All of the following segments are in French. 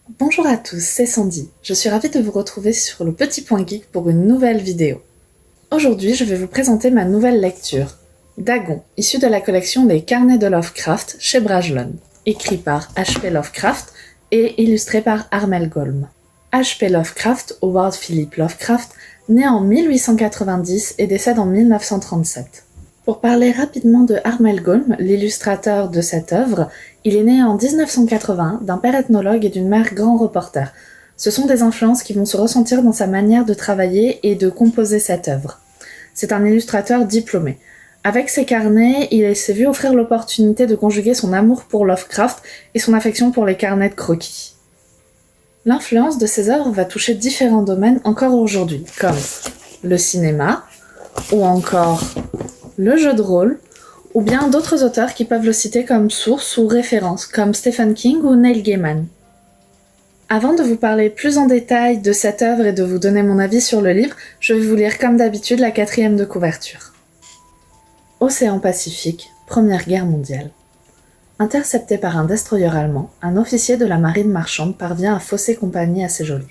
Bonjour à tous, c'est Sandy. Je suis ravie de vous retrouver sur le Petit Point Geek pour une nouvelle vidéo. Aujourd'hui, je vais vous présenter ma nouvelle lecture, Dagon, issue de la collection des Carnets de Lovecraft chez Brajlon, écrit par H.P. Lovecraft et illustré par Armel Golm. H.P. Lovecraft, Howard Philip Lovecraft, né en 1890 et décède en 1937. Pour parler rapidement de Armel Golm, l'illustrateur de cette œuvre, il est né en 1980 d'un père ethnologue et d'une mère grand reporter. Ce sont des influences qui vont se ressentir dans sa manière de travailler et de composer cette œuvre. C'est un illustrateur diplômé. Avec ses carnets, il s'est vu offrir l'opportunité de conjuguer son amour pour Lovecraft et son affection pour les carnets de croquis. L'influence de ses œuvres va toucher différents domaines encore aujourd'hui, comme le cinéma, ou encore le jeu de rôle, ou bien d'autres auteurs qui peuvent le citer comme source ou référence, comme Stephen King ou Neil Gaiman. Avant de vous parler plus en détail de cette œuvre et de vous donner mon avis sur le livre, je vais vous lire comme d'habitude la 4e de couverture. Océan Pacifique, Première Guerre mondiale. Intercepté par un destroyer allemand, un officier de la marine marchande parvient à fausser compagnie à ses geôliers.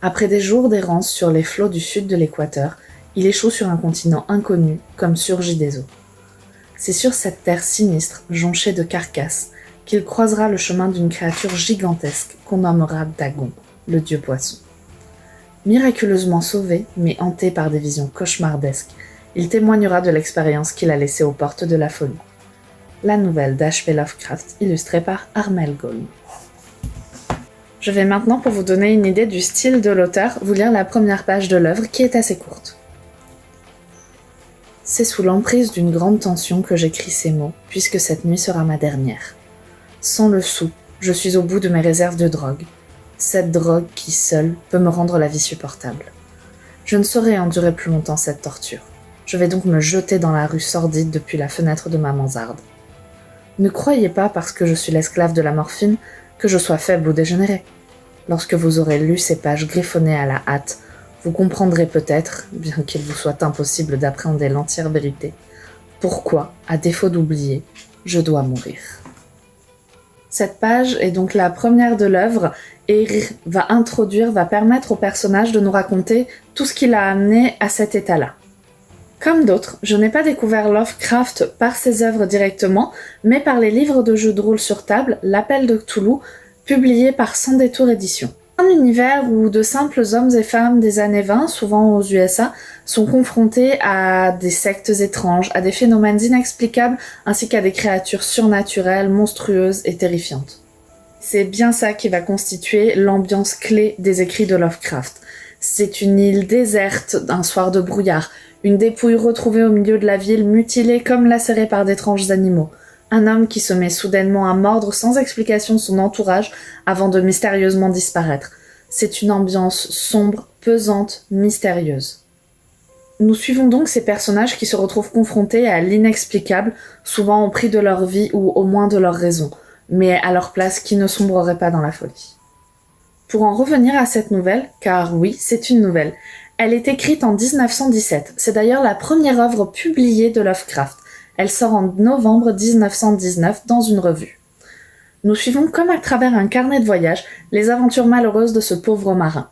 Après des jours d'errance sur les flots du sud de l'équateur, il échoue sur un continent inconnu, comme surgi des eaux. C'est sur cette terre sinistre, jonchée de carcasses, qu'il croisera le chemin d'une créature gigantesque qu'on nommera Dagon, le dieu poisson. Miraculeusement sauvé, mais hanté par des visions cauchemardesques, il témoignera de l'expérience qu'il a laissée aux portes de la folie. La nouvelle d'H.P. Lovecraft, illustrée par Armel Golm. Je vais maintenant, pour vous donner une idée du style de l'auteur, vous lire la première page de l'œuvre qui est assez courte. C'est sous l'emprise d'une grande tension que j'écris ces mots, puisque cette nuit sera ma dernière. Sans le sou, je suis au bout de mes réserves de drogue. Cette drogue qui, seule, peut me rendre la vie supportable. Je ne saurais endurer plus longtemps cette torture. Je vais donc me jeter dans la rue sordide depuis la fenêtre de ma mansarde. Ne croyez pas, parce que je suis l'esclave de la morphine, que je sois faible ou dégénéré. Lorsque vous aurez lu ces pages griffonnées à la hâte, vous comprendrez peut-être, bien qu'il vous soit impossible d'appréhender l'entière vérité, pourquoi, à défaut d'oublier, je dois mourir. Cette page est donc la première de l'œuvre et va permettre au personnage de nous raconter tout ce qui l'a amené à cet état-là. Comme d'autres, je n'ai pas découvert Lovecraft par ses œuvres directement, mais par les livres de jeux de rôle sur table, L'Appel de Cthulhu, publiés par Sans Détour Éditions. Un univers où de simples hommes et femmes des années 20, souvent aux USA, sont confrontés à des sectes étranges, à des phénomènes inexplicables, ainsi qu'à des créatures surnaturelles, monstrueuses et terrifiantes. C'est bien ça qui va constituer l'ambiance clé des écrits de Lovecraft. C'est une île déserte, un soir de brouillard, une dépouille retrouvée au milieu de la ville, mutilée comme lacérée par d'étranges animaux. Un homme qui se met soudainement à mordre sans explication son entourage avant de mystérieusement disparaître. C'est une ambiance sombre, pesante, mystérieuse. Nous suivons donc ces personnages qui se retrouvent confrontés à l'inexplicable, souvent au prix de leur vie ou au moins de leur raison, mais à leur place qui ne sombrerait pas dans la folie. Pour en revenir à cette nouvelle, car oui, c'est une nouvelle, elle est écrite en 1917, c'est d'ailleurs la première œuvre publiée de Lovecraft. Elle sort en novembre 1919 dans une revue. Nous suivons comme à travers un carnet de voyage les aventures malheureuses de ce pauvre marin.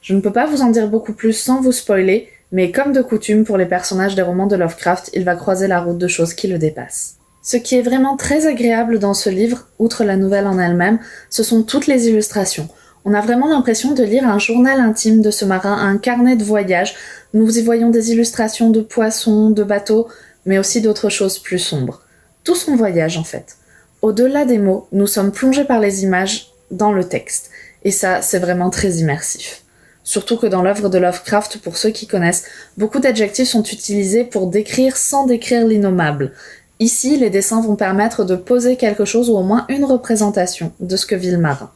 Je ne peux pas vous en dire beaucoup plus sans vous spoiler, mais comme de coutume pour les personnages des romans de Lovecraft, il va croiser la route de choses qui le dépassent. Ce qui est vraiment très agréable dans ce livre, outre la nouvelle en elle-même, ce sont toutes les illustrations. On a vraiment l'impression de lire un journal intime de ce marin, un carnet de voyage. Nous y voyons des illustrations de poissons, de bateaux, mais aussi d'autres choses plus sombres. Tout son voyage, en fait. Au-delà des mots, nous sommes plongés par les images dans le texte. Et ça, c'est vraiment très immersif. Surtout que dans l'œuvre de Lovecraft, pour ceux qui connaissent, beaucoup d'adjectifs sont utilisés pour décrire sans décrire l'innommable. Ici, les dessins vont permettre de poser quelque chose ou au moins une représentation de ce que vit le marin.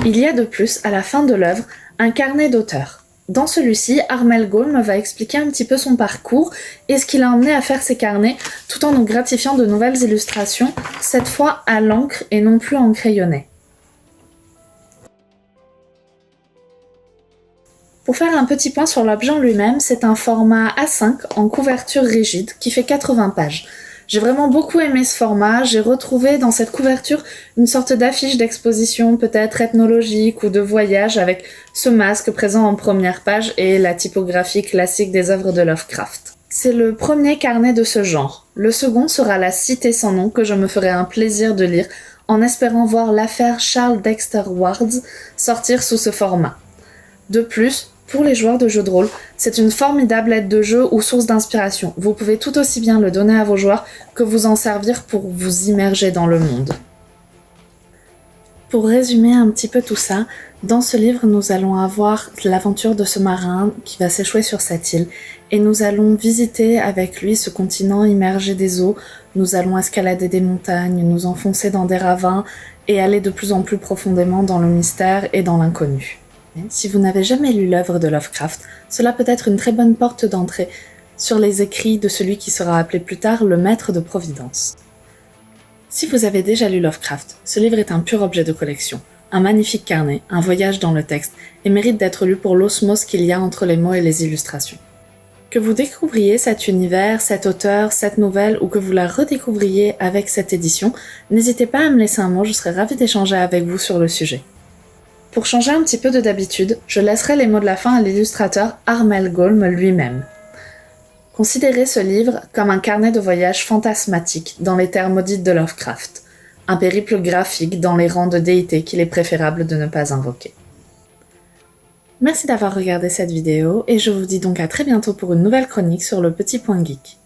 Il y a de plus, à la fin de l'œuvre, un carnet d'auteur. Dans celui-ci, Armel Golm va expliquer un petit peu son parcours et ce qui l'a emmené à faire ses carnets, tout en nous gratifiant de nouvelles illustrations, cette fois à l'encre et non plus en crayonné. Pour faire un petit point sur l'objet en lui-même, c'est un format A5 en couverture rigide qui fait 80 pages. J'ai vraiment beaucoup aimé ce format, j'ai retrouvé dans cette couverture une sorte d'affiche d'exposition peut-être ethnologique ou de voyage avec ce masque présent en première page et la typographie classique des œuvres de Lovecraft. C'est le premier carnet de ce genre. Le second sera La Cité sans nom que je me ferai un plaisir de lire en espérant voir l'affaire Charles Dexter Ward sortir sous ce format. De plus, pour les joueurs de jeux de rôle, c'est une formidable aide de jeu ou source d'inspiration. Vous pouvez tout aussi bien le donner à vos joueurs que vous en servir pour vous immerger dans le monde. Pour résumer un petit peu tout ça, dans ce livre, nous allons avoir l'aventure de ce marin qui va s'échouer sur cette île et nous allons visiter avec lui ce continent immergé des eaux, nous allons escalader des montagnes, nous enfoncer dans des ravins et aller de plus en plus profondément dans le mystère et dans l'inconnu. Si vous n'avez jamais lu l'œuvre de Lovecraft, cela peut être une très bonne porte d'entrée sur les écrits de celui qui sera appelé plus tard le Maître de Providence. Si vous avez déjà lu Lovecraft, ce livre est un pur objet de collection, un magnifique carnet, un voyage dans le texte, et mérite d'être lu pour l'osmose qu'il y a entre les mots et les illustrations. Que vous découvriez cet univers, cet auteur, cette nouvelle, ou que vous la redécouvriez avec cette édition, n'hésitez pas à me laisser un mot, je serai ravie d'échanger avec vous sur le sujet. Pour changer un petit peu de d'habitude, je laisserai les mots de la fin à l'illustrateur Armel Golm lui-même. Considérez ce livre comme un carnet de voyage fantasmatique dans les terres maudites de Lovecraft, un périple graphique dans les rangs de déités qu'il est préférable de ne pas invoquer. Merci d'avoir regardé cette vidéo et je vous dis donc à très bientôt pour une nouvelle chronique sur le Petit Point Geek.